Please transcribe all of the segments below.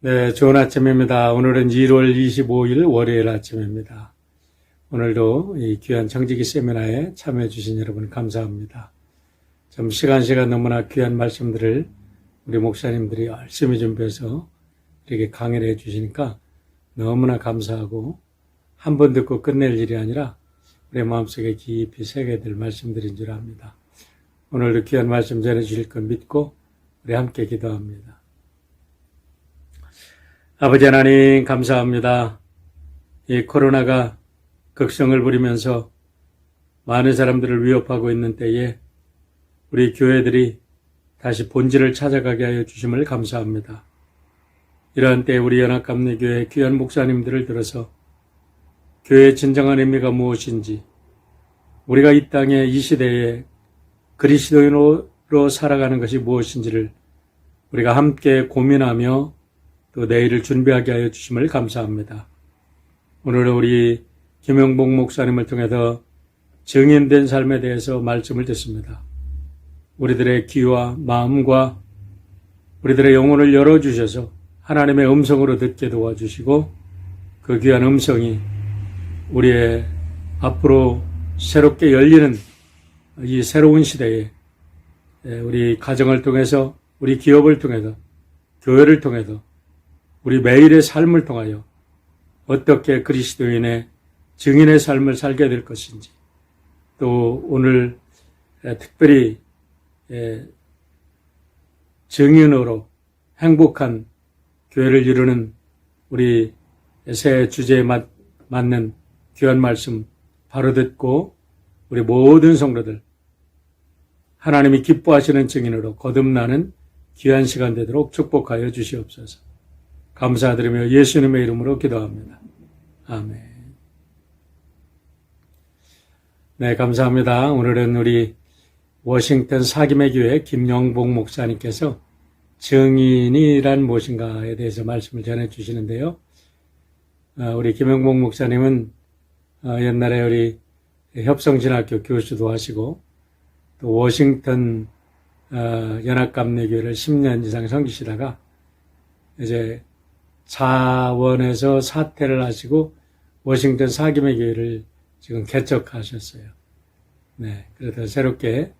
네, 좋은 아침입니다. 오늘은 1월 25일 월요일 아침입니다. 오늘도 이 귀한 청지기 세미나에 참여해 주신 여러분 감사합니다. 좀 시간 너무나 귀한 말씀들을 우리 목사님들이 열심히 준비해서 이렇게 강의를 해 주시니까 너무나 감사하고 한 번 듣고 끝낼 일이 아니라 우리 마음속에 깊이 새게 될 말씀들인 줄 압니다. 오늘도 귀한 말씀 전해 주실 것 믿고 우리 함께 기도합니다. 아버지 하나님 감사합니다. 이 코로나가 극성을 부리면서 많은 사람들을 위협하고 있는 때에 우리 교회들이 다시 본질을 찾아가게 하여 주심을 감사합니다. 이러한 때에 우리 연합감리교회 귀한 목사님들을 들어서 교회의 진정한 의미가 무엇인지, 우리가 이 땅에 이 시대에 그리스도인으로 살아가는 것이 무엇인지를 우리가 함께 고민하며 또 내일을 준비하게 하여 주심을 감사합니다. 오늘은 우리 김영복 목사님을 통해서 증인된 삶에 대해서 말씀을 듣습니다. 우리들의 귀와 마음과 우리들의 영혼을 열어주셔서 하나님의 음성으로 듣게 도와주시고 그 귀한 음성이 우리의 앞으로 새롭게 열리는 이 새로운 시대에 우리 가정을 통해서, 우리 기업을 통해서, 교회를 통해서, 우리 매일의 삶을 통하여 어떻게 그리스도인의 증인의 삶을 살게 될 것인지, 또 오늘 특별히 증인으로 행복한 교회를 이루는 우리 새 주제에 맞는 귀한 말씀 바로 듣고 우리 모든 성도들 하나님이 기뻐하시는 증인으로 거듭나는 귀한 시간 되도록 축복하여 주시옵소서. 감사드리며 예수님의 이름으로 기도합니다. 아멘. 네, 감사합니다. 오늘은 우리 워싱턴 사김의 교회 김영복 목사님께서 증인이란 무엇인가에 대해서 말씀을 전해 주시는데요. 우리 김영복 목사님은 옛날에 우리 협성신학교 교수도 하시고 또 워싱턴 연합감리교회를 10년 이상 섬기시다가 이제 자원에서 사퇴를 하시고 워싱턴 사김의 교회를 지금 개척하셨어요. 네, 그래서 새롭게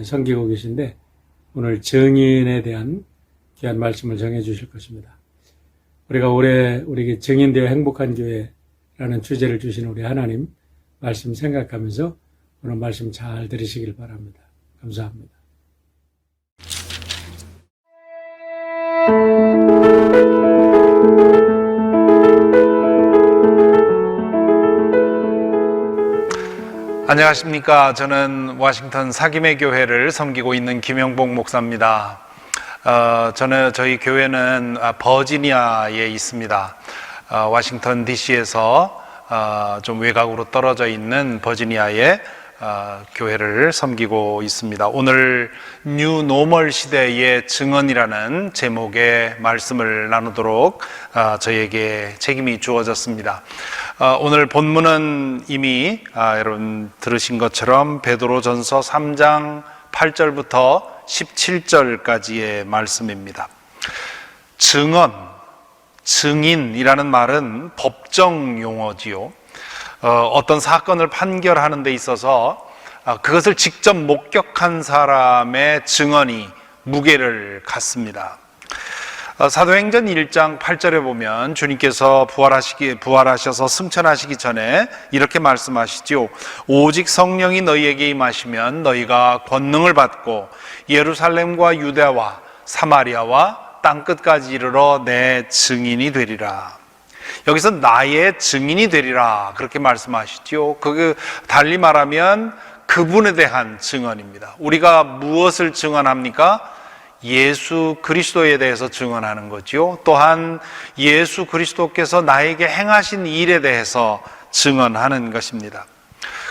섬기고 계신데 오늘 증인에 대한 귀한 말씀을 전해 주실 것입니다. 우리가 올해 우리 증인되어 행복한 교회라는 주제를 주신 우리 하나님 말씀 생각하면서 오늘 말씀 잘 들으시길 바랍니다. 감사합니다. 안녕하십니까. 저는 워싱턴 사김의 교회를 섬기고 있는 김영복 목사입니다. 저희 교회는 버지니아에 있습니다. 워싱턴 DC에서 좀 외곽으로 떨어져 있는 버지니아에 교회를 섬기고 있습니다. 오늘 뉴 노멀 시대의 증언이라는 제목의 말씀을 나누도록 저에게 책임이 주어졌습니다. 오늘 본문은 이미 여러분 들으신 것처럼 베드로전서 3장 8절부터 17절까지의 말씀입니다. 증언, 증인이라는 말은 법정 용어지요. 어떤 사건을 판결하는 데 있어서 그것을 직접 목격한 사람의 증언이 무게를 갖습니다. 사도행전 1장 8절에 보면 주님께서 부활하셔서 승천하시기 전에 이렇게 말씀하시죠. 오직 성령이 너희에게 임하시면 너희가 권능을 받고 예루살렘과 유대와 사마리아와 땅끝까지 이르러 내 증인이 되리라. 여기서 나의 증인이 되리라 그렇게 말씀하시죠. 달리 말하면 그분에 대한 증언입니다. 우리가 무엇을 증언합니까? 예수 그리스도에 대해서 증언하는 거죠. 또한 예수 그리스도께서 나에게 행하신 일에 대해서 증언하는 것입니다.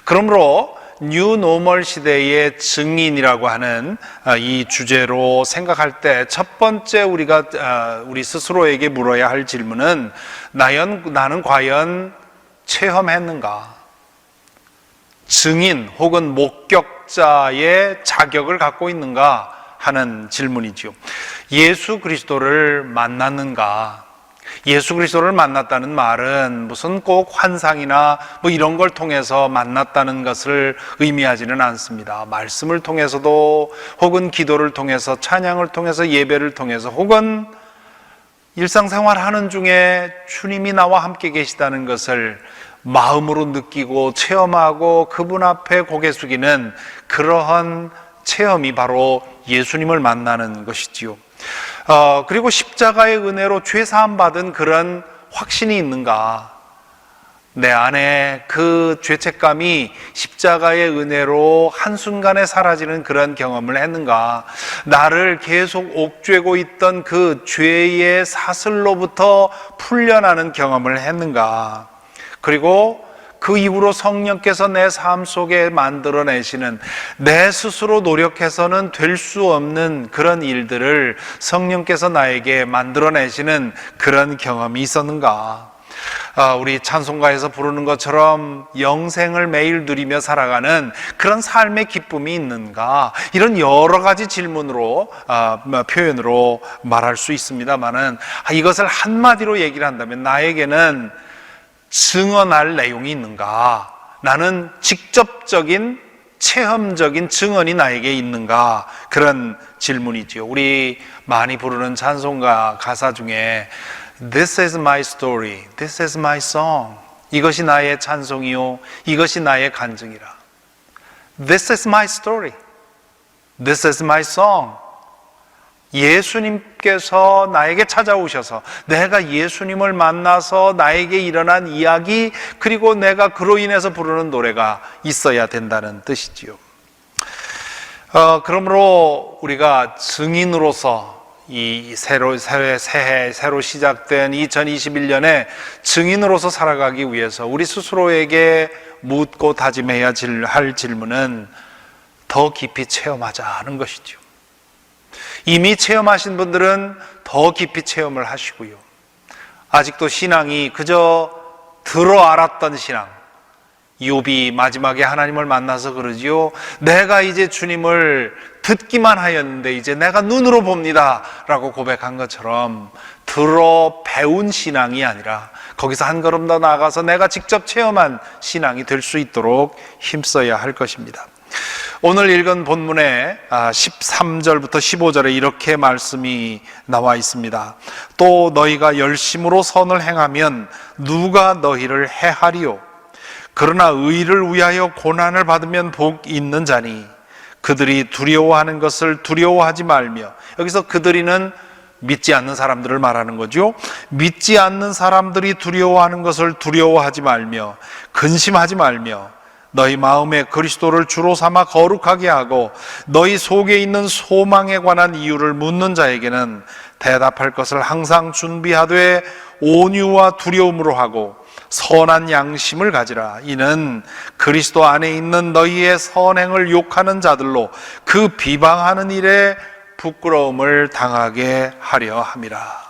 그러므로 뉴 노멀 시대의 증인이라고 하는 이 주제로 생각할 때 첫 번째 우리 스스로에게 물어야 할 질문은 나는 과연 체험했는가? 증인 혹은 목격자의 자격을 갖고 있는가 하는 질문이죠. 예수 그리스도를 만났는가? 예수 그리스도를 만났다는 말은 무슨 꼭 환상이나 뭐 이런 걸 통해서 만났다는 것을 의미하지는 않습니다. 말씀을 통해서도, 혹은 기도를 통해서, 찬양을 통해서, 예배를 통해서, 혹은 일상생활 하는 중에 주님이 나와 함께 계시다는 것을 마음으로 느끼고 체험하고 그분 앞에 고개 숙이는 그러한 체험이 바로 예수님을 만나는 것이지요. 그리고 십자가의 은혜로 죄사함 받은 그런 확신이 있는가? 내 안에 그 죄책감이 십자가의 은혜로 한순간에 사라지는 그런 경험을 했는가? 나를 계속 옥죄고 있던 그 죄의 사슬로부터 풀려나는 경험을 했는가? 그리고 그 이후로 성령께서 내 삶 속에 만들어내시는, 내 스스로 노력해서는 될 수 없는 그런 일들을 성령께서 나에게 만들어내시는 그런 경험이 있었는가? 우리 찬송가에서 부르는 것처럼 영생을 매일 누리며 살아가는 그런 삶의 기쁨이 있는가? 이런 여러 가지 질문으로, 표현으로 말할 수 있습니다만은, 이것을 한마디로 얘기를 한다면 나에게는 증언할 내용이 있는가? 나는 직접적인 체험적인 증언이 나에게 있는가? 그런 질문이지요. 우리 많이 부르는 찬송가 가사 중에 This is my story, this is my song, 이것이 나의 찬송이요, 이것이 나의 간증이라. This is my story, this is my song. 예수님께서 나에게 찾아오셔서 내가 예수님을 만나서 나에게 일어난 이야기, 그리고 내가 그로 인해서 부르는 노래가 있어야 된다는 뜻이지요. 그러므로 우리가 증인으로서 이 새해 시작된 2021년에 증인으로서 살아가기 위해서 우리 스스로에게 묻고 다짐해야 할 질문은 더 깊이 체험하자는 것이죠. 이미 체험하신 분들은 더 깊이 체험을 하시고요. 아직도 신앙이 그저 들어 알았던 신앙, 욥이 마지막에 하나님을 만나서 그러지요, 내가 이제 주님을 듣기만 하였는데 이제 내가 눈으로 봅니다 라고 고백한 것처럼 들어 배운 신앙이 아니라 거기서 한 걸음 더 나아가서 내가 직접 체험한 신앙이 될 수 있도록 힘써야 할 것입니다. 오늘 읽은 본문의 13절부터 15절에 이렇게 말씀이 나와 있습니다. 또 너희가 열심으로 선을 행하면 누가 너희를 해하리요? 그러나 의를 위하여 고난을 받으면 복 있는 자니 그들이 두려워하는 것을 두려워하지 말며, 여기서 그들이는 믿지 않는 사람들을 말하는 거죠. 믿지 않는 사람들이 두려워하는 것을 두려워하지 말며 근심하지 말며 너희 마음에 그리스도를 주로 삼아 거룩하게 하고 너희 속에 있는 소망에 관한 이유를 묻는 자에게는 대답할 것을 항상 준비하되 온유와 두려움으로 하고 선한 양심을 가지라. 이는 그리스도 안에 있는 너희의 선행을 욕하는 자들로 그 비방하는 일에 부끄러움을 당하게 하려 함이라.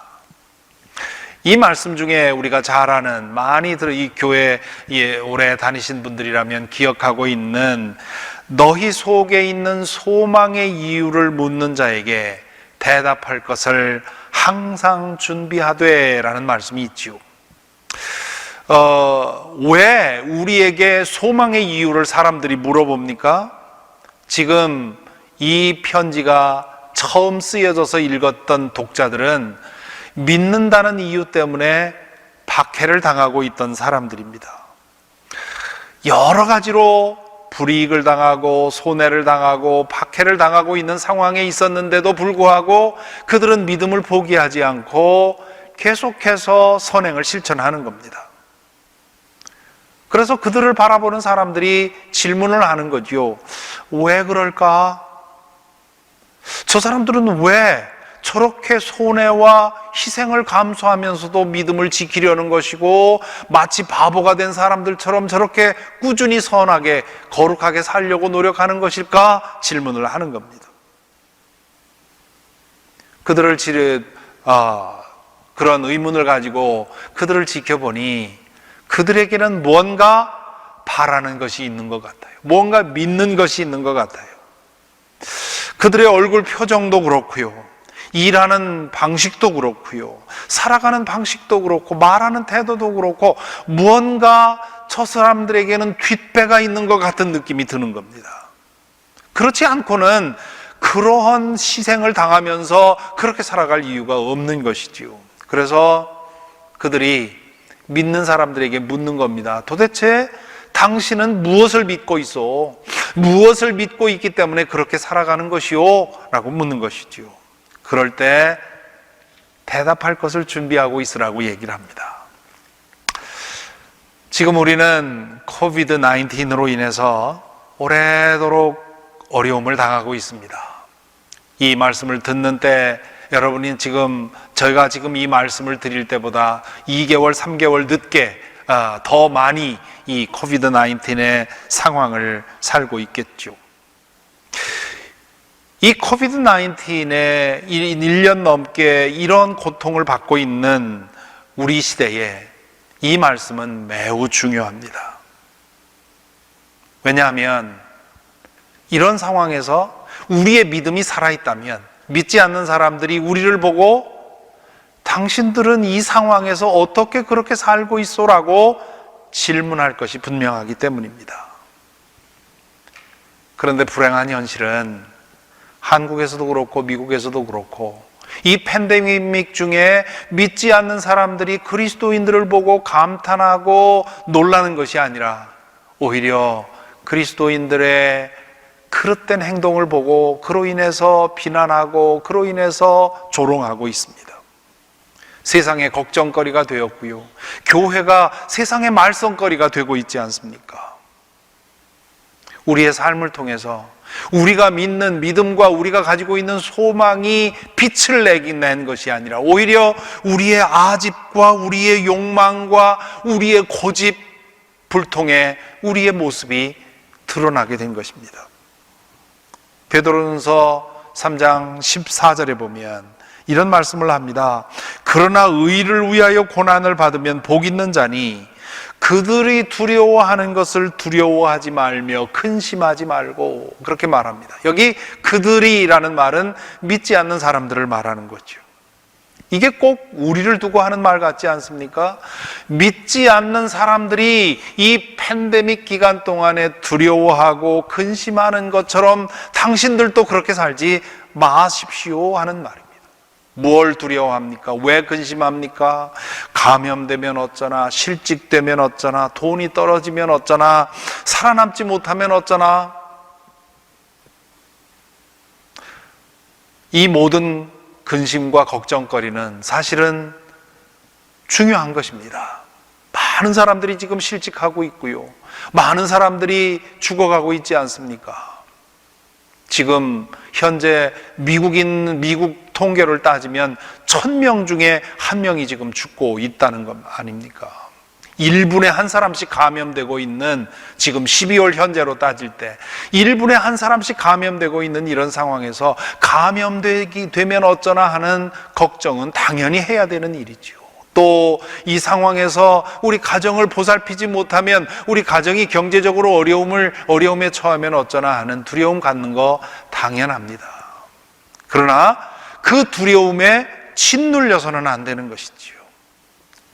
이 말씀 중에 우리가 잘 아는, 많이 이 교회에 오래 다니신 분들이라면 기억하고 있는, 너희 속에 있는 소망의 이유를 묻는 자에게 대답할 것을 항상 준비하되 라는 말씀이 있지요. 왜 우리에게 소망의 이유를 사람들이 물어봅니까? 지금 이 편지가 처음 쓰여져서 읽었던 독자들은 믿는다는 이유 때문에 박해를 당하고 있던 사람들입니다. 여러 가지로 불이익을 당하고 손해를 당하고 박해를 당하고 있는 상황에 있었는데도 불구하고 그들은 믿음을 포기하지 않고 계속해서 선행을 실천하는 겁니다. 그래서 그들을 바라보는 사람들이 질문을 하는 거죠. 왜 그럴까? 저 사람들은 왜 저렇게 손해와 희생을 감수하면서도 믿음을 지키려는 것이고 마치 바보가 된 사람들처럼 저렇게 꾸준히 선하게 거룩하게 살려고 노력하는 것일까? 질문을 하는 겁니다. 그들을 그런 의문을 가지고 그들을 지켜보니 그들에게는 뭔가 바라는 것이 있는 것 같아요. 뭔가 믿는 것이 있는 것 같아요. 그들의 얼굴 표정도 그렇고요. 일하는 방식도 그렇고요, 살아가는 방식도 그렇고, 말하는 태도도 그렇고, 무언가 저 사람들에게는 뒷배가 있는 것 같은 느낌이 드는 겁니다. 그렇지 않고는 그러한 희생을 당하면서 그렇게 살아갈 이유가 없는 것이지요. 그래서 그들이 믿는 사람들에게 묻는 겁니다. 도대체 당신은 무엇을 믿고 있어? 무엇을 믿고 있기 때문에 그렇게 살아가는 것이요? 라고 묻는 것이지요. 그럴 때 대답할 것을 준비하고 있으라고 얘기를 합니다. 지금 우리는 코비드 19으로 인해서 오래도록 어려움을 당하고 있습니다. 이 말씀을 듣는 때 여러분이 저희가 지금 이 말씀을 드릴 때보다 2개월, 3개월 늦게 더 많이 이 코비드 19의 상황을 살고 있겠죠. 이 코비드 19에 1년 넘게 이런 고통을 받고 있는 우리 시대에 이 말씀은 매우 중요합니다. 왜냐하면 이런 상황에서 우리의 믿음이 살아있다면, 믿지 않는 사람들이 우리를 보고 당신들은 이 상황에서 어떻게 그렇게 살고 있소라고 질문할 것이 분명하기 때문입니다. 그런데 불행한 현실은 한국에서도 그렇고 미국에서도 그렇고, 이 팬데믹 중에 믿지 않는 사람들이 그리스도인들을 보고 감탄하고 놀라는 것이 아니라 오히려 그리스도인들의 그릇된 행동을 보고 그로 인해서 비난하고 그로 인해서 조롱하고 있습니다. 세상의 걱정거리가 되었고요, 교회가 세상의 말썽거리가 되고 있지 않습니까? 우리의 삶을 통해서 우리가 믿는 믿음과 우리가 가지고 있는 소망이 빛을 낸 것이 아니라 오히려 우리의 아집과 우리의 욕망과 우리의 고집 불통에 우리의 모습이 드러나게 된 것입니다. 베드로전서 3장 14절에 보면 이런 말씀을 합니다. 그러나 의를 위하여 고난을 받으면 복 있는 자니 그들이 두려워하는 것을 두려워하지 말며 근심하지 말고, 그렇게 말합니다. 여기 그들이라는 말은 믿지 않는 사람들을 말하는 거죠. 이게 꼭 우리를 두고 하는 말 같지 않습니까? 믿지 않는 사람들이 이 팬데믹 기간 동안에 두려워하고 근심하는 것처럼 당신들도 그렇게 살지 마십시오 하는 말입니다. 뭘 두려워합니까? 왜 근심합니까? 감염되면 어쩌나, 실직되면 어쩌나, 돈이 떨어지면 어쩌나, 살아남지 못하면 어쩌나. 이 모든 근심과 걱정거리는 사실은 중요한 것입니다. 많은 사람들이 지금 실직하고 있고요, 많은 사람들이 죽어가고 있지 않습니까? 지금 현재 미국 통계를 따지면 1000명 중에 1명이 지금 죽고 있다는 것 아닙니까? 1분에 한 사람씩 감염되고 있는, 지금 12월 현재로 따질 때 1분에 한 사람씩 감염되고 있는 이런 상황에서 감염되면 어쩌나 하는 걱정은 당연히 해야 되는 일이죠. 또 이 상황에서 우리 가정을 보살피지 못하면 우리 가정이 경제적으로 어려움에 처하면 어쩌나 하는 두려움 갖는 거 당연합니다. 그러나 그 두려움에 짓눌려서는 안 되는 것이지요.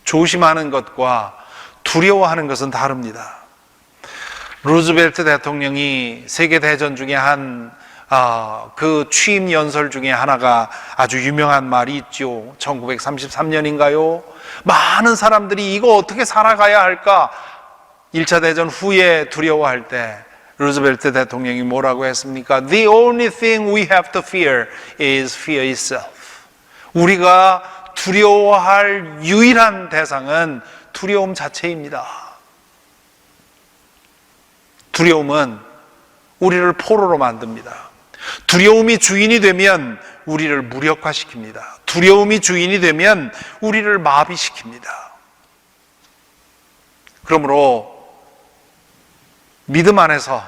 조심하는 것과 두려워하는 것은 다릅니다. 루즈벨트 대통령이 세계대전 중에 그 취임 연설 중에 하나가 아주 유명한 말이 있죠. 1933년인가요? 많은 사람들이 이거 어떻게 살아가야 할까? 1차 대전 후에 두려워할 때 루즈벨트 대통령이 뭐라고 했습니까? The only thing we have to fear is fear itself. 우리가 두려워할 유일한 대상은 두려움 자체입니다. 두려움은 우리를 포로로 만듭니다. 두려움이 주인이 되면 우리를 무력화시킵니다. 두려움이 주인이 되면 우리를 마비시킵니다. 그러므로 믿음 안에서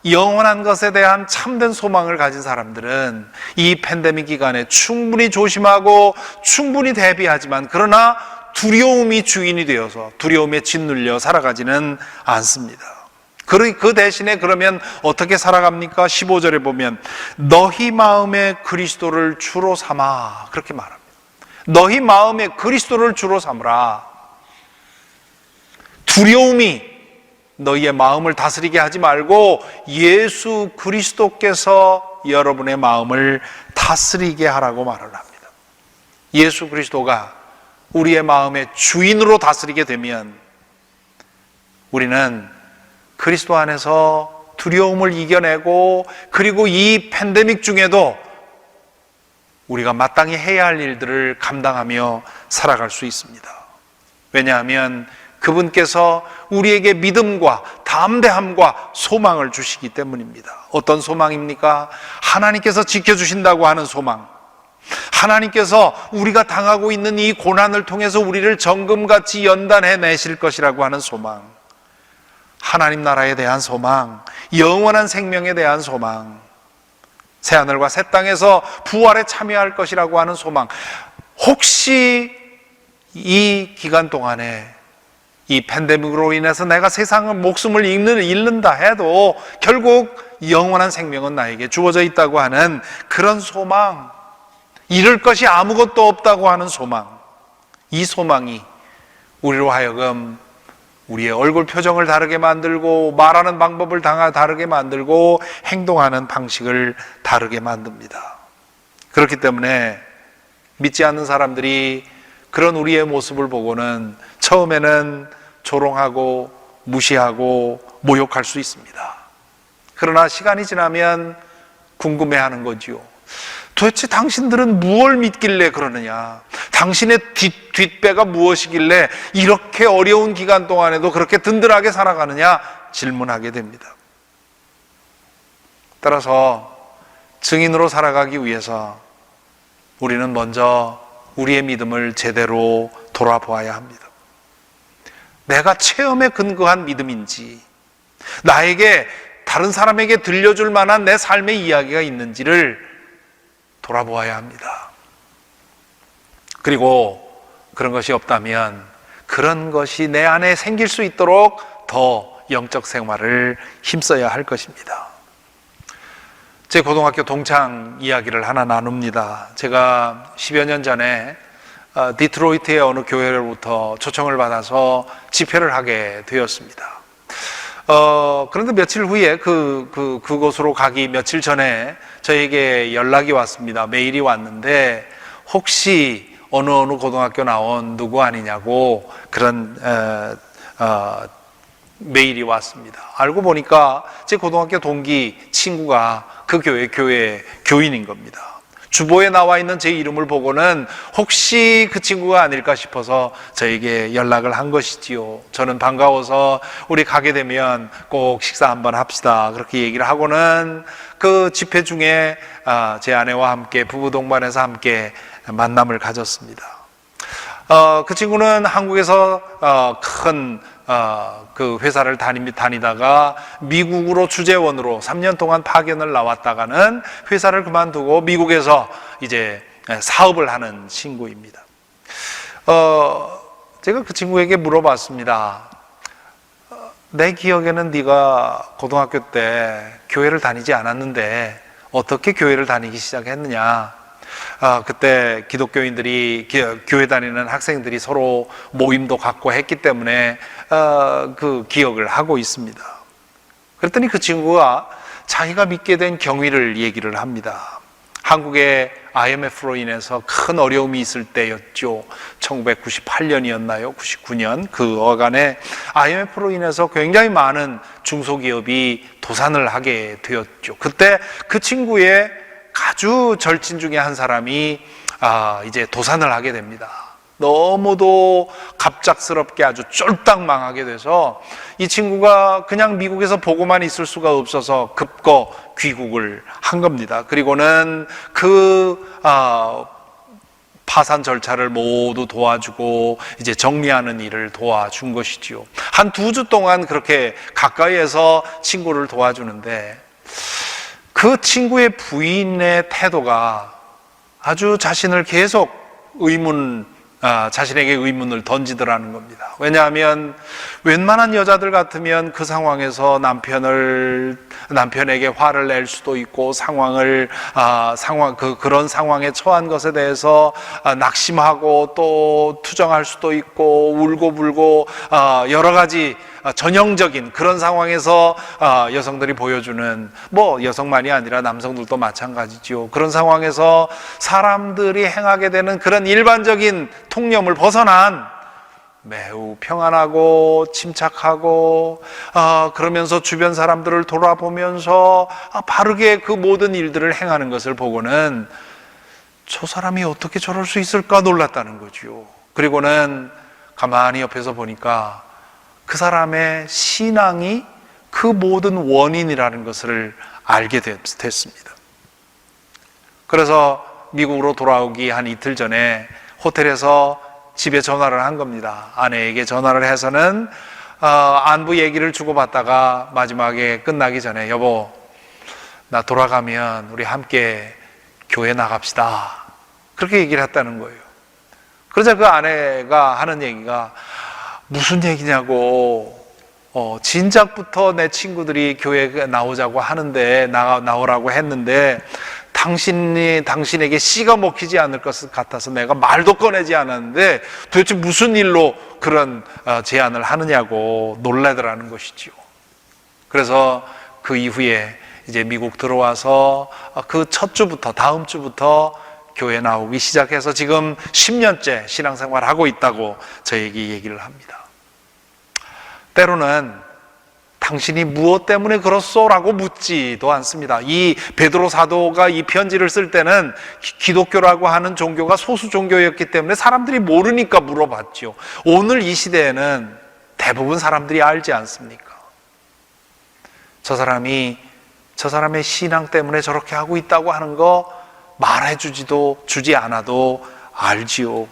영원한 것에 대한 참된 소망을 가진 사람들은 이 팬데믹 기간에 충분히 조심하고 충분히 대비하지만, 그러나 두려움이 주인이 되어서 두려움에 짓눌려 살아가지는 않습니다. 그 대신에 그러면 어떻게 살아갑니까? 15절에 보면 너희 마음에 그리스도를 주로 삼아, 그렇게 말합니다. 너희 마음에 그리스도를 주로 삼으라. 두려움이 너희의 마음을 다스리게 하지 말고 예수 그리스도께서 여러분의 마음을 다스리게 하라고 말을 합니다. 예수 그리스도가 우리의 마음의 주인으로 다스리게 되면 우리는 그리스도 안에서 두려움을 이겨내고, 그리고 이 팬데믹 중에도 우리가 마땅히 해야 할 일들을 감당하며 살아갈 수 있습니다. 왜냐하면 그분께서 우리에게 믿음과 담대함과 소망을 주시기 때문입니다. 어떤 소망입니까? 하나님께서 지켜주신다고 하는 소망, 하나님께서 우리가 당하고 있는 이 고난을 통해서 우리를 정금같이 연단해 내실 것이라고 하는 소망, 하나님 나라에 대한 소망, 영원한 생명에 대한 소망, 새하늘과 새 땅에서 부활에 참여할 것이라고 하는 소망. 혹시 이 기간 동안에 이 팬데믹으로 인해서 내가 세상의 목숨을 잃는다 해도 결국 영원한 생명은 나에게 주어져 있다고 하는 그런 소망, 잃을 것이 아무것도 없다고 하는 소망, 이 소망이 우리로 하여금 우리의 얼굴 표정을 다르게 만들고, 말하는 방법을 다르게 만들고, 행동하는 방식을 다르게 만듭니다. 그렇기 때문에 믿지 않는 사람들이 그런 우리의 모습을 보고는 처음에는 조롱하고 무시하고 모욕할 수 있습니다. 그러나 시간이 지나면 궁금해하는 거지요. 도대체 당신들은 무엇을 믿길래 그러느냐? 당신의 뒷배가 무엇이길래 이렇게 어려운 기간 동안에도 그렇게 든든하게 살아가느냐? 질문하게 됩니다. 따라서 증인으로 살아가기 위해서 우리는 먼저 우리의 믿음을 제대로 돌아보아야 합니다. 내가 체험에 근거한 믿음인지, 나에게 다른 사람에게 들려줄 만한 내 삶의 이야기가 있는지를 돌아보아야 합니다. 그리고 그런 것이 없다면 그런 것이 내 안에 생길 수 있도록 더 영적 생활을 힘써야 할 것입니다. 제 고등학교 동창 이야기를 하나 나눕니다. 제가 10여 년 전에 디트로이트의 어느 교회로부터 초청을 받아서 집회를 하게 되었습니다. 그런데 며칠 후에 그곳으로 가기 며칠 전에 저에게 연락이 왔습니다. 메일이 왔는데 혹시 어느 고등학교 나온 누구 아니냐고 그런 메일이 왔습니다. 알고 보니까 제 고등학교 동기 친구가 그 교회 교인인 겁니다. 주보에 나와 있는 제 이름을 보고는 혹시 그 친구가 아닐까 싶어서 저에게 연락을 한 것이지요. 저는 반가워서 우리 가게 되면 꼭 식사 한번 합시다, 그렇게 얘기를 하고는 그 집회 중에 제 아내와 함께 부부 동반해서 함께 만남을 가졌습니다. 그 친구는 한국에서 큰 그 회사를 다니다가 미국으로 주재원으로 3년 동안 파견을 나왔다가는 회사를 그만두고 미국에서 이제 사업을 하는 친구입니다. 제가 그 친구에게 물어봤습니다. 내 기억에는 네가 고등학교 때 교회를 다니지 않았는데 어떻게 교회를 다니기 시작했느냐? 그때 기독교인들이, 교회 다니는 학생들이 서로 모임도 갖고 했기 때문에 그 기억을 하고 있습니다. 그랬더니 그 친구가 자기가 믿게 된 경위를 얘기를 합니다. 한국의 IMF로 인해서 큰 어려움이 있을 때였죠. 1998년이었나요? 99년 그 어간에 IMF로 인해서 굉장히 많은 중소기업이 도산을 하게 되었죠. 그때 그 친구의 아주 절친 중에 한 사람이 이제 도산을 하게 됩니다. 너무도 갑작스럽게 아주 쫄딱 망하게 돼서 이 친구가 그냥 미국에서 보고만 있을 수가 없어서 급거 귀국을 한 겁니다. 그리고는 그 파산 절차를 모두 도와주고 이제 정리하는 일을 도와준 것이지요. 한 2주 동안 그렇게 가까이에서 친구를 도와주는데 그 친구의 부인의 태도가 아주 자신을 계속 자신에게 의문을 던지더라는 겁니다. 왜냐하면 웬만한 여자들 같으면 그 상황에서 남편에게 화를 낼 수도 있고 그런 상황에 처한 것에 대해서 낙심하고 또 투정할 수도 있고 울고불고 여러 가지 전형적인 그런 상황에서 여성들이 보여주는, 여성만이 아니라 남성들도 마찬가지죠. 그런 상황에서 사람들이 행하게 되는 그런 일반적인 통념을 벗어난 매우 평안하고 침착하고 그러면서 주변 사람들을 돌아보면서 바르게 그 모든 일들을 행하는 것을 보고는 저 사람이 어떻게 저럴 수 있을까 놀랐다는 거죠. 그리고는 가만히 옆에서 보니까 그 사람의 신앙이 그 모든 원인이라는 것을 알게 됐습니다. 그래서 미국으로 돌아오기 한 이틀 전에 호텔에서 집에 전화를 한 겁니다. 아내에게 전화를 해서는 안부 얘기를 주고받다가 마지막에 끝나기 전에 여보, 나 돌아가면 우리 함께 교회 나갑시다. 그렇게 얘기를 했다는 거예요. 그러자 그 아내가 하는 얘기가 무슨 얘기냐고, 진작부터 내 친구들이 교회에 나오자고 하는데, 나오라고 했는데, 당신에게 씨가 먹히지 않을 것 같아서 내가 말도 꺼내지 않았는데, 도대체 무슨 일로 그런 제안을 하느냐고 놀라더라는 것이지요. 그래서 그 이후에 이제 미국 들어와서 그 첫 주부터, 다음 주부터 교회 나오기 시작해서 지금 10년째 신앙생활 하고 있다고 저에게 얘기를 합니다. 때로는 당신이 무엇 때문에 그렇소? 라고 묻지도 않습니다. 이 베드로 사도가 이 편지를 쓸 때는 기독교라고 하는 종교가 소수 종교였기 때문에 사람들이 모르니까 물어봤죠. 오늘 이 시대에는 대부분 사람들이 알지 않습니까? 저 사람의 신앙 때문에 저렇게 하고 있다고 하는 거 주지 않아도 알지요.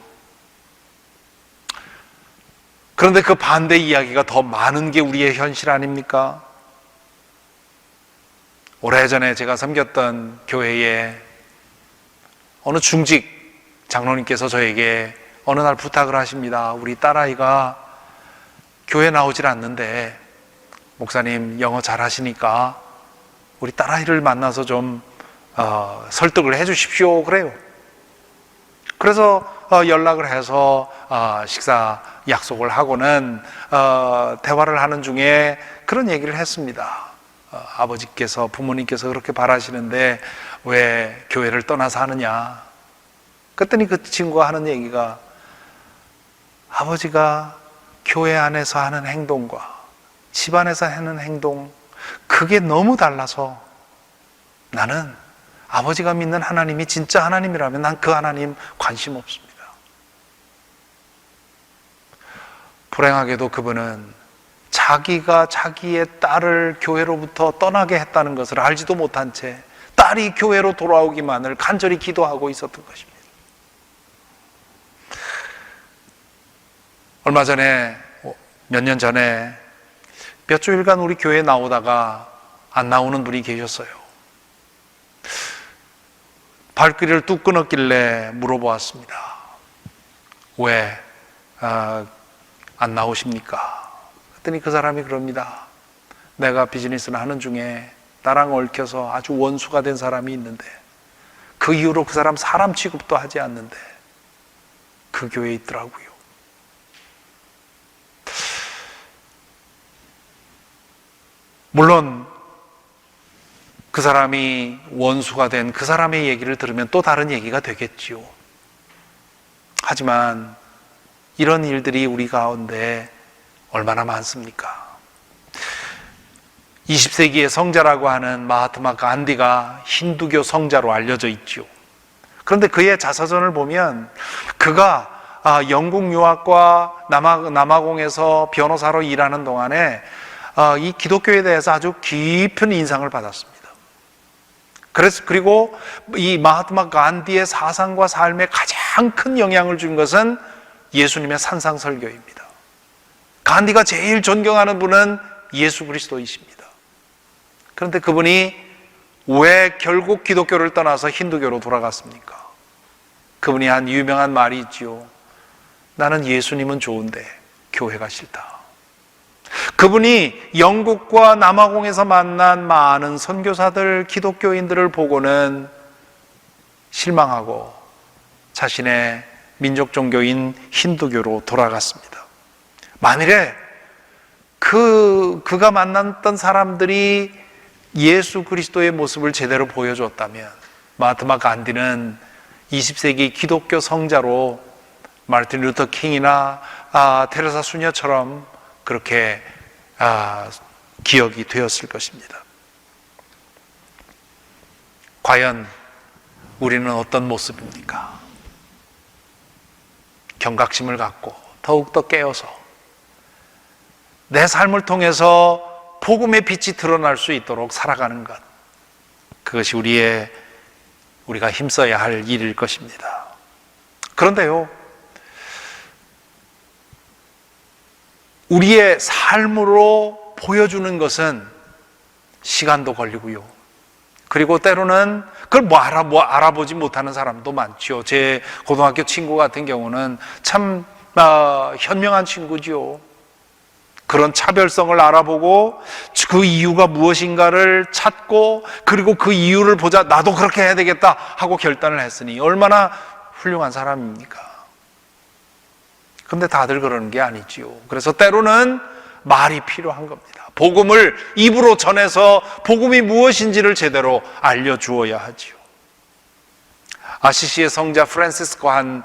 그런데 그 반대 이야기가 더 많은 게 우리의 현실 아닙니까? 오래전에 제가 섬겼던 교회에 어느 중직 장로님께서 저에게 어느 날 부탁을 하십니다. 우리 딸아이가 교회 나오질 않는데 목사님 영어 잘하시니까 우리 딸아이를 만나서 좀 설득을 해 주십시오. 그래요. 그래서 연락을 해서 식사 약속을 하고는 대화를 하는 중에 그런 얘기를 했습니다. 아버지께서, 부모님께서 그렇게 바라시는데 왜 교회를 떠나서 하느냐. 그랬더니 그 친구가 하는 얘기가 아버지가 교회 안에서 하는 행동과 집 안에서 하는 행동, 그게 너무 달라서 나는 아버지가 믿는 하나님이 진짜 하나님이라면 난 그 하나님 관심 없습니다. 불행하게도 그분은 자기가 자기의 딸을 교회로부터 떠나게 했다는 것을 알지도 못한 채 딸이 교회로 돌아오기만을 간절히 기도하고 있었던 것입니다. 얼마 전에, 몇 년 전에 몇 주일간 우리 교회에 나오다가 안 나오는 분이 계셨어요. 발길을 뚝 끊었길래 물어보았습니다. 왜 안 나오십니까? 그랬더니 그 사람이 그럽니다. 내가 비즈니스를 하는 중에 나랑 얽혀서 아주 원수가 된 사람이 있는데 그 이후로 그 사람 취급도 하지 않는데 그 교회에 있더라고요. 물론 그 사람이 원수가 된 그 사람의 얘기를 들으면 또 다른 얘기가 되겠지요. 하지만 이런 일들이 우리 가운데 얼마나 많습니까? 20세기의 성자라고 하는 마하트마 간디가 힌두교 성자로 알려져 있죠. 그런데 그의 자서전을 보면 그가 영국 유학과 남아공에서 변호사로 일하는 동안에 이 기독교에 대해서 아주 깊은 인상을 받았습니다. 그리고 이 마하트마 간디의 사상과 삶에 가장 큰 영향을 준 것은 예수님의 산상설교입니다. 간디가 제일 존경하는 분은 예수 그리스도이십니다. 그런데 그분이 왜 결국 기독교를 떠나서 힌두교로 돌아갔습니까? 그분이 한 유명한 말이 있지요. 나는 예수님은 좋은데 교회가 싫다. 그분이 영국과 남아공에서 만난 많은 선교사들, 기독교인들을 보고는 실망하고 자신의 민족 종교인 힌두교로 돌아갔습니다. 만일에 그가 만났던 사람들이 예수 그리스도의 모습을 제대로 보여줬다면 마하트마 간디는 20세기 기독교 성자로 마르틴 루터 킹이나 테레사 수녀처럼 그렇게 기억이 되었을 것입니다. 과연 우리는 어떤 모습입니까? 경각심을 갖고 더욱더 깨어서 내 삶을 통해서 복음의 빛이 드러날 수 있도록 살아가는 것, 그것이 우리가 힘써야 할 일일 것입니다. 그런데요, 우리의 삶으로 보여주는 것은 시간도 걸리고요. 그리고 때로는 그걸 알아보지 못하는 사람도 많죠. 제 고등학교 친구 같은 경우는 참 현명한 친구죠. 그런 차별성을 알아보고 그 이유가 무엇인가를 찾고, 그리고 그 이유를 보자 나도 그렇게 해야 되겠다 하고 결단을 했으니 얼마나 훌륭한 사람입니까? 근데 다들 그러는 게 아니지요. 그래서 때로는 말이 필요한 겁니다. 복음을 입으로 전해서 복음이 무엇인지를 제대로 알려주어야 하지요. 아시시의 성자 프란시스코가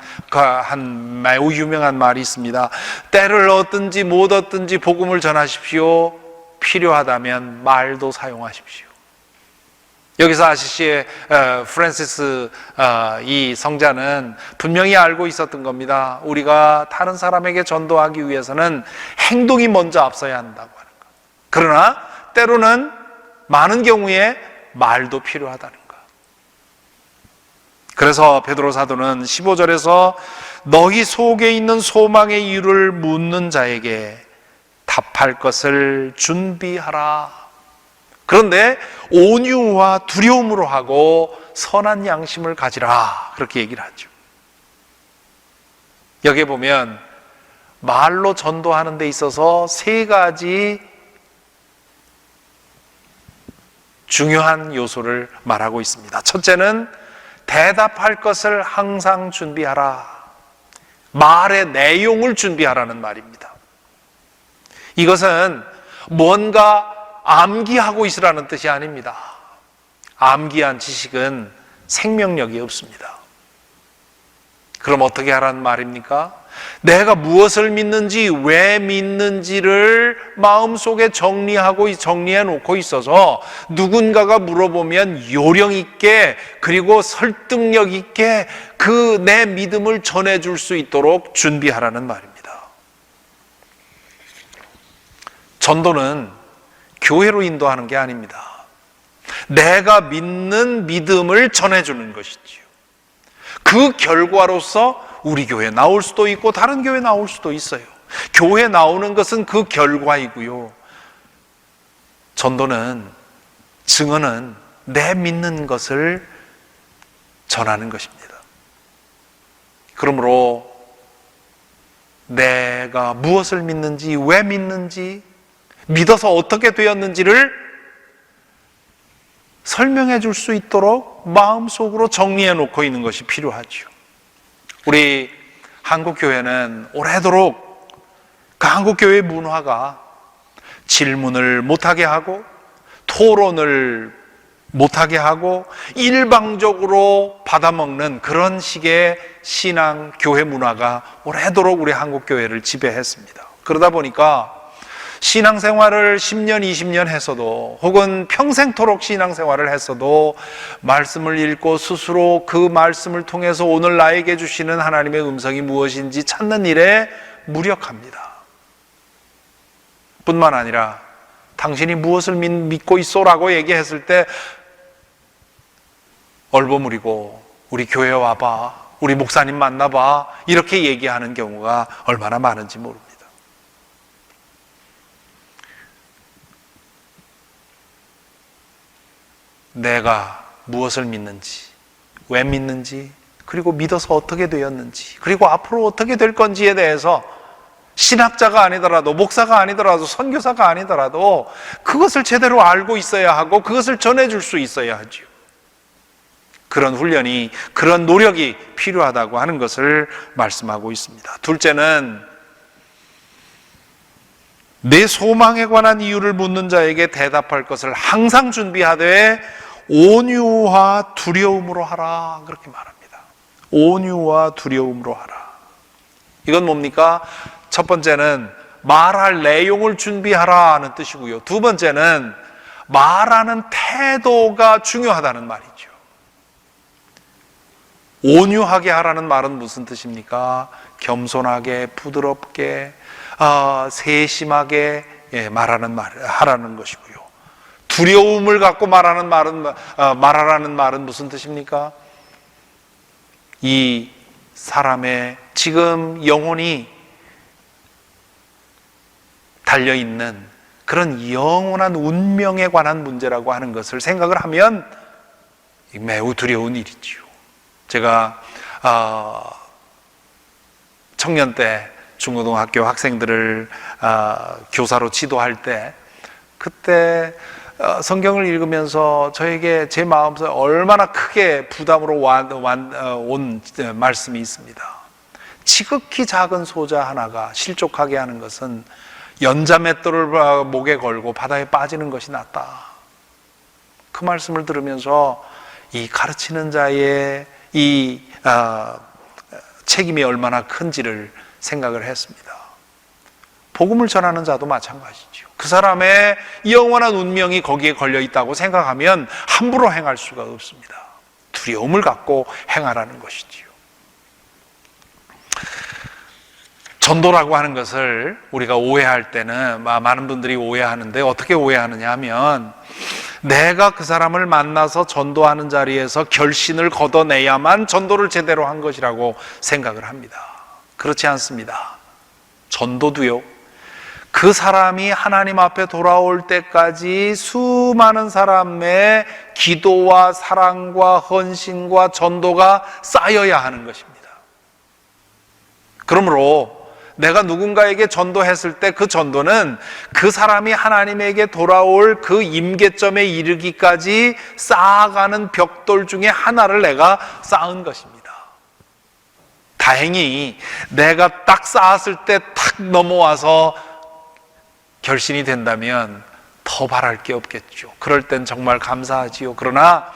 한 매우 유명한 말이 있습니다. 때를 얻든지 못 얻든지 복음을 전하십시오. 필요하다면 말도 사용하십시오. 여기서 아시시의 프란시스 이 성자는 분명히 알고 있었던 겁니다. 우리가 다른 사람에게 전도하기 위해서는 행동이 먼저 앞서야 한다고 하는 것. 그러나 때로는 많은 경우에 말도 필요하다는 것. 그래서 베드로 사도는 15절에서 너희 속에 있는 소망의 이유를 묻는 자에게 답할 것을 준비하라. 그런데 온유와 두려움으로 하고 선한 양심을 가지라, 그렇게 얘기를 하죠. 여기에 보면 말로 전도하는 데 있어서 세 가지 중요한 요소를 말하고 있습니다. 첫째는 대답할 것을 항상 준비하라. 말의 내용을 준비하라는 말입니다. 이것은 뭔가 암기하고 있으라는 뜻이 아닙니다. 암기한 지식은 생명력이 없습니다. 그럼 어떻게 하라는 말입니까? 내가 무엇을 믿는지, 왜 믿는지를 마음속에 정리해 놓고 있어서 누군가가 물어보면 요령 있게, 그리고 설득력 있게 그 내 믿음을 전해줄 수 있도록 준비하라는 말입니다. 전도는 교회로 인도하는 게 아닙니다. 내가 믿는 믿음을 전해주는 것이지요. 그 결과로서 우리 교회에 나올 수도 있고 다른 교회에 나올 수도 있어요. 교회에 나오는 것은 그 결과이고요. 전도는, 증언은 내 믿는 것을 전하는 것입니다. 그러므로 내가 무엇을 믿는지, 왜 믿는지, 믿어서 어떻게 되었는지를 설명해 줄 수 있도록 마음속으로 정리해 놓고 있는 것이 필요하죠. 우리 한국교회는 오래도록 그 한국교회의 문화가 질문을 못하게 하고 토론을 못하게 하고 일방적으로 받아먹는 그런 식의 신앙, 교회 문화가 오래도록 우리 한국교회를 지배했습니다. 그러다 보니까 신앙생활을 10년, 20년 했어도, 혹은 평생토록 신앙생활을 했어도 말씀을 읽고 스스로 그 말씀을 통해서 오늘 나에게 주시는 하나님의 음성이 무엇인지 찾는 일에 무력합니다. 뿐만 아니라 당신이 무엇을 믿고 있소라고 얘기했을 때 얼버무리고 우리 교회 와봐, 우리 목사님 만나봐, 이렇게 얘기하는 경우가 얼마나 많은지 모릅니다. 내가 무엇을 믿는지, 왜 믿는지, 그리고 믿어서 어떻게 되었는지, 그리고 앞으로 어떻게 될 건지에 대해서 신학자가 아니더라도, 목사가 아니더라도, 선교사가 아니더라도 그것을 제대로 알고 있어야 하고 그것을 전해줄 수 있어야 하죠. 그런 훈련이, 그런 노력이 필요하다고 하는 것을 말씀하고 있습니다. 둘째는 내 소망에 관한 이유를 묻는 자에게 대답할 것을 항상 준비하되 온유와 두려움으로 하라, 그렇게 말합니다. 온유와 두려움으로 하라. 이건 뭡니까? 첫 번째는 말할 내용을 준비하라는 뜻이고요. 두 번째는 말하는 태도가 중요하다는 말이죠. 온유하게 하라는 말은 무슨 뜻입니까? 겸손하게, 부드럽게, 세심하게 하라는 것이고요. 두려움을 갖고 말하라는 말은 무슨 뜻입니까? 이 사람의 지금 영혼이 달려있는 그런 영원한 운명에 관한 문제라고 하는 것을 생각을 하면 매우 두려운 일이지요. 제가 청년 때 중고등학교 학생들을 교사로 지도할 때, 그때 성경을 읽으면서 저에게 제 마음속에 얼마나 크게 부담으로 온 말씀이 있습니다. 지극히 작은 소자 하나가 실족하게 하는 것은 연자맷돌을 목에 걸고 바다에 빠지는 것이 낫다. 그 말씀을 들으면서 이 가르치는 자의 이 책임이 얼마나 큰지를 생각을 했습니다. 복음을 전하는 자도 마찬가지죠. 그 사람의 영원한 운명이 거기에 걸려 있다고 생각하면 함부로 행할 수가 없습니다. 두려움을 갖고 행하라는 것이지요. 전도라고 하는 것을 우리가 오해할 때는, 많은 분들이 오해하는데, 어떻게 오해하느냐 하면 내가 그 사람을 만나서 전도하는 자리에서 결신을 걷어내야만 전도를 제대로 한 것이라고 생각을 합니다. 그렇지 않습니다. 전도도요, 그 사람이 하나님 앞에 돌아올 때까지 수많은 사람의 기도와 사랑과 헌신과 전도가 쌓여야 하는 것입니다. 그러므로 내가 누군가에게 전도했을 때 그 전도는 그 사람이 하나님에게 돌아올 그 임계점에 이르기까지 쌓아가는 벽돌 중에 하나를 내가 쌓은 것입니다. 다행히 내가 딱 쌓았을 때 탁 넘어와서 결신이 된다면 더 바랄 게 없겠죠. 그럴 땐 정말 감사하지요. 그러나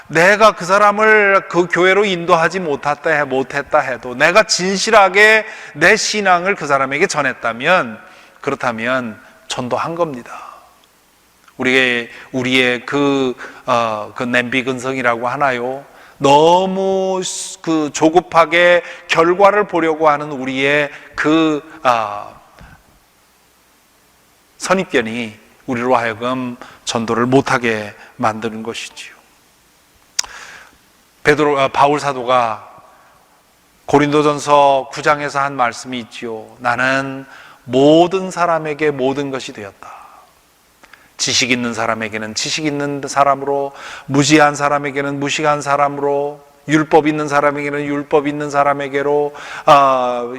내가 그 사람을 그 교회로 인도하지 못했다 해도 내가 진실하게 내 신앙을 그 사람에게 전했다면, 그렇다면 전도한 겁니다. 우리의 그 냄비 근성이라고 하나요? 너무 그 조급하게 결과를 보려고 하는 우리의 그 선입견이 우리로 하여금 전도를 못하게 만드는 것이지요. 바울 사도가 고린도전서 9장에서 한 말씀이 있지요. 나는 모든 사람에게 모든 것이 되었다. 지식 있는 사람에게는 지식 있는 사람으로, 무지한 사람에게는 무식한 사람으로, 율법 있는 사람에게는 율법 있는 사람에게로,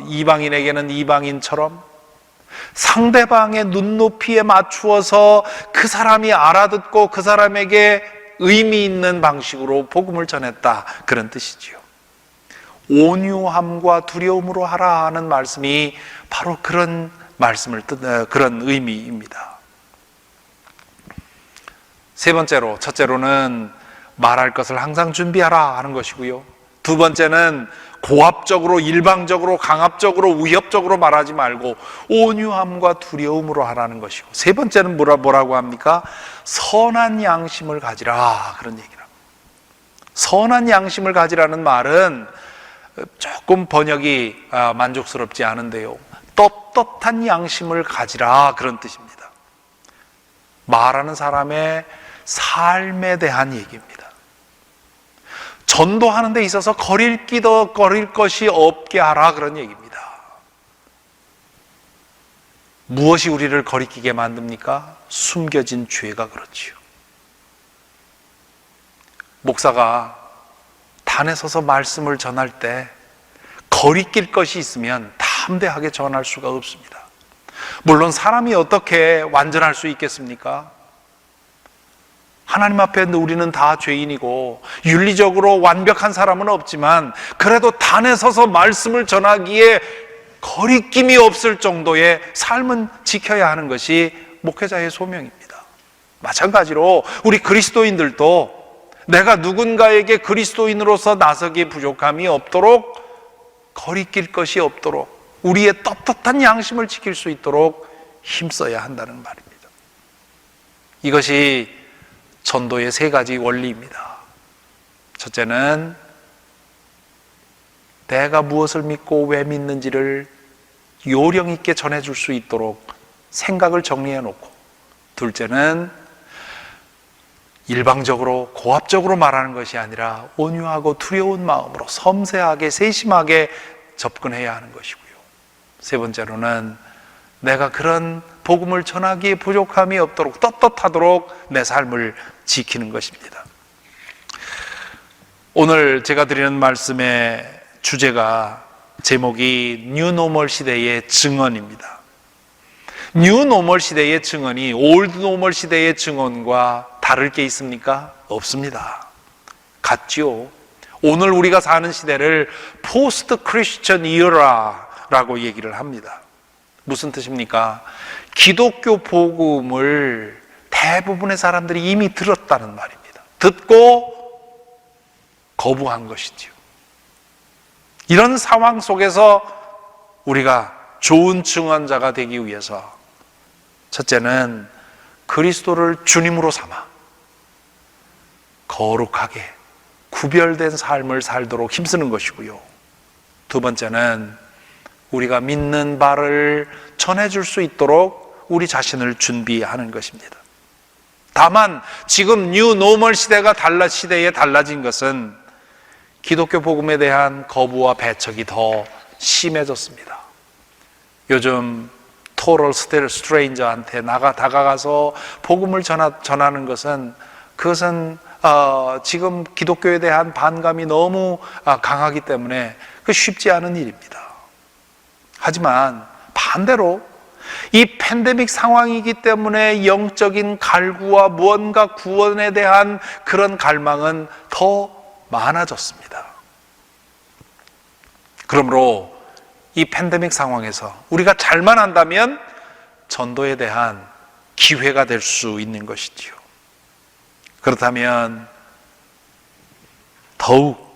이방인에게는 이방인처럼 상대방의 눈높이에 맞추어서 그 사람이 알아듣고 그 사람에게 의미 있는 방식으로 복음을 전했다, 그런 뜻이지요. 온유함과 두려움으로 하라 하는 말씀이 바로 그런 그런 의미입니다. 세 번째로, 첫째로는 말할 것을 항상 준비하라 하는 것이고요. 두 번째는 고압적으로, 일방적으로, 강압적으로, 위협적으로 말하지 말고 온유함과 두려움으로 하라는 것이고, 세 번째는 뭐라고 합니까? 선한 양심을 가지라, 그런 얘기를 합니다. 선한 양심을 가지라는 말은 조금 번역이 만족스럽지 않은데요, 떳떳한 양심을 가지라, 그런 뜻입니다. 말하는 사람의 삶에 대한 얘기입니다. 전도하는 데 있어서 거릴 것이 없게 하라, 그런 얘기입니다. 무엇이 우리를 거리끼게 만듭니까? 숨겨진 죄가 그렇지요. 목사가 단에 서서 말씀을 전할 때 거리낄 것이 있으면 담대하게 전할 수가 없습니다. 물론 사람이 어떻게 완전할 수 있겠습니까? 하나님 앞에 우리는 다 죄인이고 윤리적으로 완벽한 사람은 없지만 그래도 단에 서서 말씀을 전하기에 거리낌이 없을 정도의 삶은 지켜야 하는 것이 목회자의 소명입니다. 마찬가지로 우리 그리스도인들도 내가 누군가에게 그리스도인으로서 나서기에 부족함이 없도록 거리낄 것이 없도록 우리의 떳떳한 양심을 지킬 수 있도록 힘써야 한다는 말입니다. 이것이 전도의 세 가지 원리입니다. 첫째는 내가 무엇을 믿고 왜 믿는지를 요령 있게 전해줄 수 있도록 생각을 정리해 놓고, 둘째는 일방적으로 고압적으로 말하는 것이 아니라 온유하고 두려운 마음으로 섬세하게 세심하게 접근해야 하는 것이고요. 세 번째로는 내가 그런 복음을 전하기에 부족함이 없도록 떳떳하도록 내 삶을 지키는 것입니다. 오늘 제가 드리는 말씀의 주제가 제목이 뉴노멀 시대의 증언입니다. 뉴노멀 시대의 증언이 올드노멀 시대의 증언과 다를 게 있습니까? 없습니다. 같지요. 오늘 우리가 사는 시대를 포스트 크리스천 이어라라고 얘기를 합니다. 무슨 뜻입니까? 기독교 복음을 대부분의 사람들이 이미 들었다는 말입니다. 듣고 거부한 것이지요. 이런 상황 속에서 우리가 좋은 증언자가 되기 위해서 첫째는 그리스도를 주님으로 삼아 거룩하게 구별된 삶을 살도록 힘쓰는 것이고요. 두 번째는 우리가 믿는 바를 전해줄 수 있도록 우리 자신을 준비하는 것입니다. 다만 지금 뉴 노멀 시대가 시대에 달라진 것은 기독교 복음에 대한 거부와 배척이 더 심해졌습니다. 요즘 토럴 스트레인저한테 다가가서 복음을 전하는 것은 그것은 지금 기독교에 대한 반감이 너무 강하기 때문에 그 쉽지 않은 일입니다. 하지만 반대로 이 팬데믹 상황이기 때문에 영적인 갈구와 무언가 구원에 대한 그런 갈망은 더 많아졌습니다. 그러므로 이 팬데믹 상황에서 우리가 잘만 한다면 전도에 대한 기회가 될 수 있는 것이지요. 그렇다면 더욱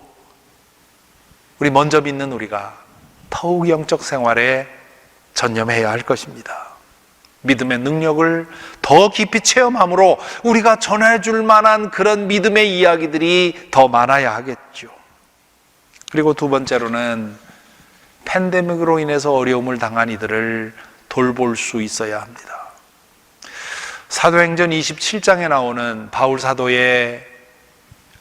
우리 먼저 믿는 우리가 더욱 영적 생활에 전념해야 할 것입니다. 믿음의 능력을 더 깊이 체험함으로 우리가 전해줄 만한 그런 믿음의 이야기들이 더 많아야 하겠죠. 그리고 두 번째로는 팬데믹으로 인해서 어려움을 당한 이들을 돌볼 수 있어야 합니다. 사도행전 27장에 나오는 바울 사도의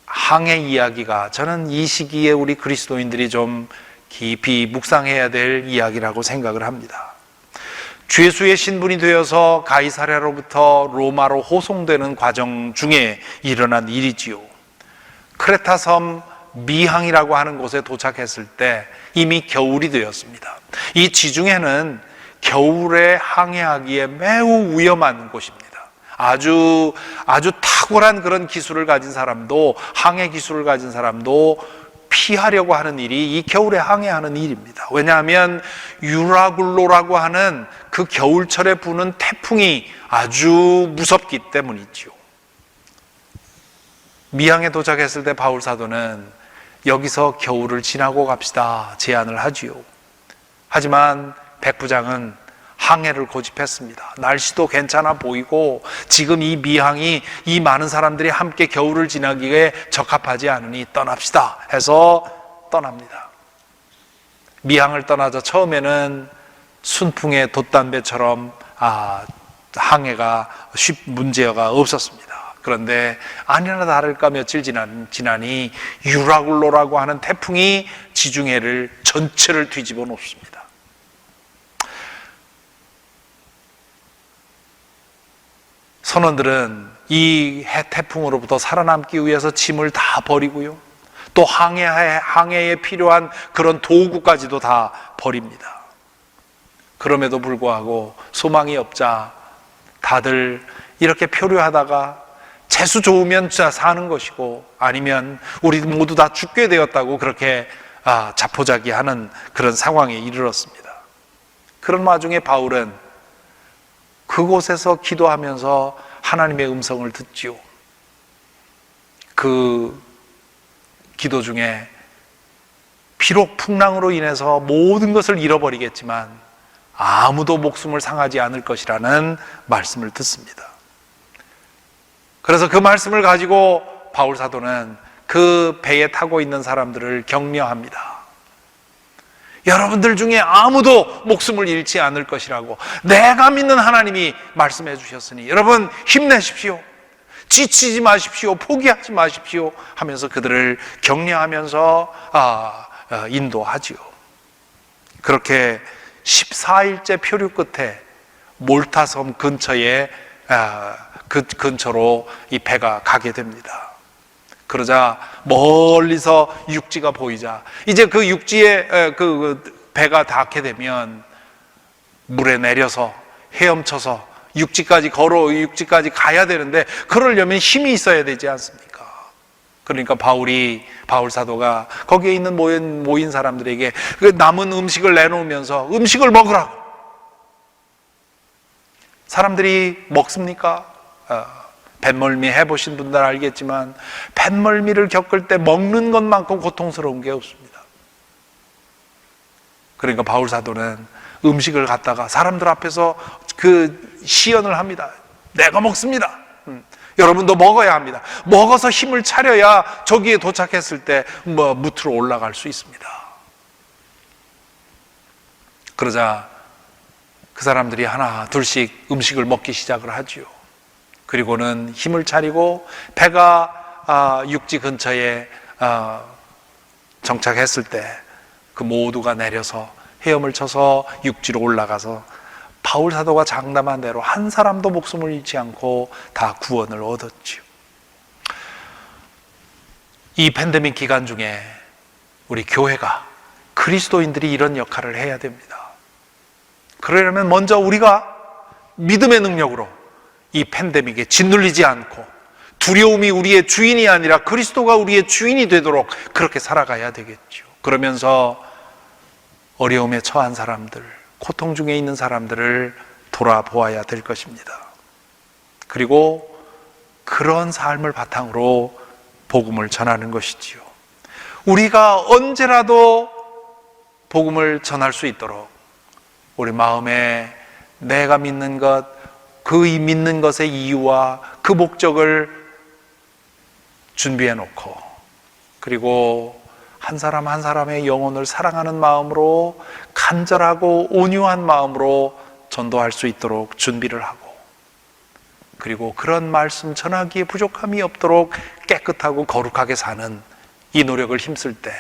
항해 이야기가 저는 이 시기에 우리 그리스도인들이 좀 깊이 묵상해야 될 이야기라고 생각을 합니다. 주 예수의 신분이 되어서 가이사랴로부터 로마로 호송되는 과정 중에 일어난 일이지요. 크레타 섬 미항이라고 하는 곳에 도착했을 때 이미 겨울이 되었습니다. 이 지중해는 겨울에 항해하기에 매우 위험한 곳입니다. 아주 탁월한 그런 기술을 가진 사람도, 항해 기술을 가진 사람도 피하려고 하는 일이 이 겨울에 항해하는 일입니다. 왜냐하면 유라굴로라고 하는 그 겨울철에 부는 태풍이 아주 무섭기 때문이죠. 미항에 도착했을 때 바울 사도는 여기서 겨울을 지나고 갑시다 제안을 하지요. 하지만 백부장은 항해를 고집했습니다. 날씨도 괜찮아 보이고 지금 이 미항이 이 많은 사람들이 함께 겨울을 지나기에 적합하지 않으니 떠납시다 해서 떠납니다. 미항을 떠나자 처음에는 순풍의 돛담배처럼 항해가 문제가 없었습니다. 그런데 아니나 다를까 며칠 지나니 유라굴로라고 하는 태풍이 지중해를 전체를 뒤집어 놓습니다. 선원들은 이 태풍으로부터 살아남기 위해서 짐을 다 버리고요, 또 항해에 필요한 그런 도구까지도 다 버립니다. 그럼에도 불구하고 소망이 없자 다들 이렇게 표류하다가 재수 좋으면 진짜 사는 것이고 아니면 우리 모두 다 죽게 되었다고 그렇게 자포자기하는 그런 상황에 이르렀습니다. 그런 와중에 바울은 그곳에서 기도하면서 하나님의 음성을 듣지요. 그 기도 중에 비록 풍랑으로 인해서 모든 것을 잃어버리겠지만 아무도 목숨을 상하지 않을 것이라는 말씀을 듣습니다. 그래서 그 말씀을 가지고 바울 사도는 그 배에 타고 있는 사람들을 격려합니다. 여러분들 중에 아무도 목숨을 잃지 않을 것이라고 내가 믿는 하나님이 말씀해 주셨으니 여러분 힘내십시오. 지치지 마십시오. 포기하지 마십시오 하면서 그들을 격려하면서 인도하지요. 그렇게 14일째 표류 끝에 몰타섬 근처에 그 근처로 이 배가 가게 됩니다. 그러자 멀리서 육지가 보이자 이제 그 육지에 그 배가 닿게 되면 물에 내려서 헤엄쳐서 육지까지 가야 되는데 그러려면 힘이 있어야 되지 않습니까? 그러니까 바울 사도가 거기에 있는 모인 사람들에게 그 남은 음식을 내놓으면서 음식을 먹으라고. 사람들이 먹습니까? 뱃멀미 해보신 분들 알겠지만 뱃멀미를 겪을 때 먹는 것만큼 고통스러운 게 없습니다. 그러니까 바울 사도는 음식을 갖다가 사람들 앞에서 그 시연을 합니다. 내가 먹습니다. 여러분도 먹어야 합니다. 먹어서 힘을 차려야 저기에 도착했을 때 무트로 올라갈 수 있습니다. 그러자 그 사람들이 하나 둘씩 음식을 먹기 시작을 하지요. 그리고는 힘을 차리고 배가 육지 근처에 정착했을 때 그 모두가 내려서 헤엄을 쳐서 육지로 올라가서 바울 사도가 장담한 대로 한 사람도 목숨을 잃지 않고 다 구원을 얻었지요. 이 팬데믹 기간 중에 우리 교회가 그리스도인들이 이런 역할을 해야 됩니다. 그러려면 먼저 우리가 믿음의 능력으로 이 팬데믹에 짓눌리지 않고 두려움이 우리의 주인이 아니라 그리스도가 우리의 주인이 되도록 그렇게 살아가야 되겠죠. 그러면서 어려움에 처한 사람들, 고통 중에 있는 사람들을 돌아보아야 될 것입니다. 그리고 그런 삶을 바탕으로 복음을 전하는 것이지요. 우리가 언제라도 복음을 전할 수 있도록 우리 마음에 내가 믿는 것, 그 믿는 것의 이유와 그 목적을 준비해 놓고 그리고 한 사람 한 사람의 영혼을 사랑하는 마음으로 간절하고 온유한 마음으로 전도할 수 있도록 준비를 하고 그리고 그런 말씀 전하기에 부족함이 없도록 깨끗하고 거룩하게 사는 이 노력을 힘쓸 때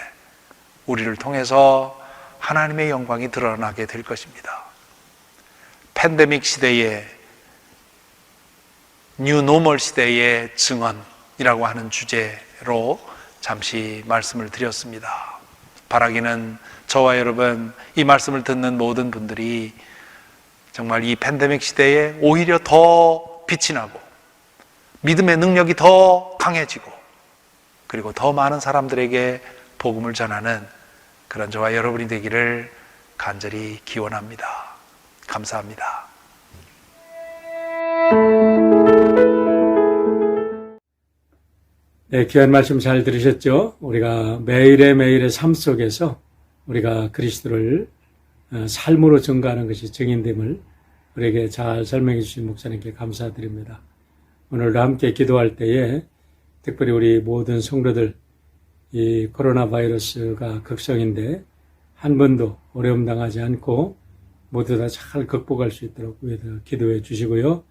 우리를 통해서 하나님의 영광이 드러나게 될 것입니다. 팬데믹 시대에 뉴노멀 시대의 증언이라고 하는 주제로 잠시 말씀을 드렸습니다. 바라기는 저와 여러분 이 말씀을 듣는 모든 분들이 정말 이 팬데믹 시대에 오히려 더 빛이 나고 믿음의 능력이 더 강해지고 그리고 더 많은 사람들에게 복음을 전하는 그런 저와 여러분이 되기를 간절히 기원합니다. 감사합니다. 네, 귀한 말씀 잘 들으셨죠? 우리가 매일의 삶 속에서 우리가 그리스도를 삶으로 증거하는 것이 증인됨을 우리에게 잘 설명해 주신 목사님께 감사드립니다. 오늘도 함께 기도할 때에 특별히 우리 모든 성도들 이 코로나 바이러스가 극성인데 한 번도 어려움 당하지 않고 모두 다 잘 극복할 수 있도록 위해서 기도해 주시고요.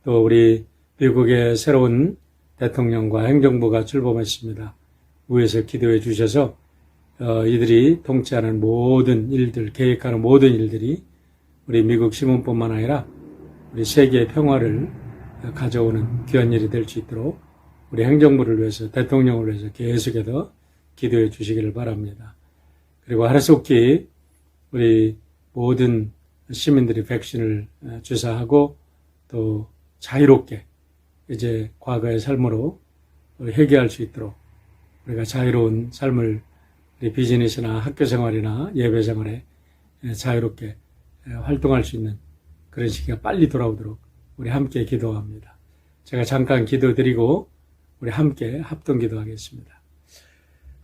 또 우리 미국의 새로운 대통령과 행정부가 출범했습니다. 위에서 기도해 주셔서 이들이 통치하는 모든 일들, 계획하는 모든 일들이 우리 미국 시민뿐만 아니라 우리 세계의 평화를 가져오는 귀한 일이 될 수 있도록 우리 행정부를 위해서 대통령을 위해서 계속해서 기도해 주시기를 바랍니다. 그리고 하루속히 우리 모든 시민들이 백신을 주사하고 또 자유롭게 이제 과거의 삶으로 회개할 수 있도록 우리가 자유로운 삶을 우리 비즈니스나 학교 생활이나 예배 생활에 자유롭게 활동할 수 있는 그런 시기가 빨리 돌아오도록 우리 함께 기도합니다. 제가 잠깐 기도드리고 우리 함께 합동 기도하겠습니다.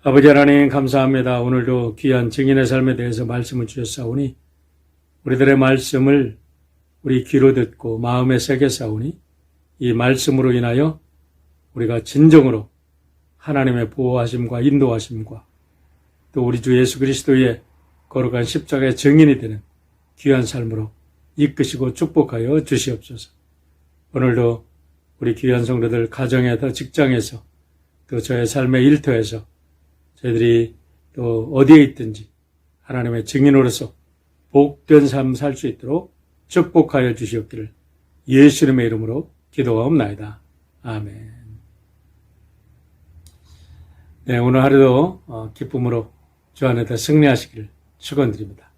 아버지 하나님 감사합니다. 오늘도 귀한 증인의 삶에 대해서 말씀을 주셨사오니 우리들의 말씀을 우리 귀로 듣고 마음에 새겼사오니 이 말씀으로 인하여 우리가 진정으로 하나님의 보호하심과 인도하심과 또 우리 주 예수 그리스도의 거룩한 십자가의 증인이 되는 귀한 삶으로 이끄시고 축복하여 주시옵소서. 오늘도 우리 귀한 성도들 가정에서 직장에서 또 저의 삶의 일터에서 저희들이 또 어디에 있든지 하나님의 증인으로서 복된 삶 살 수 있도록 축복하여 주시옵기를 예수님의 이름으로 기도하옵나이다. 아멘. 네, 오늘 하루도 기쁨으로 주 안에서 승리하시기를 축원드립니다.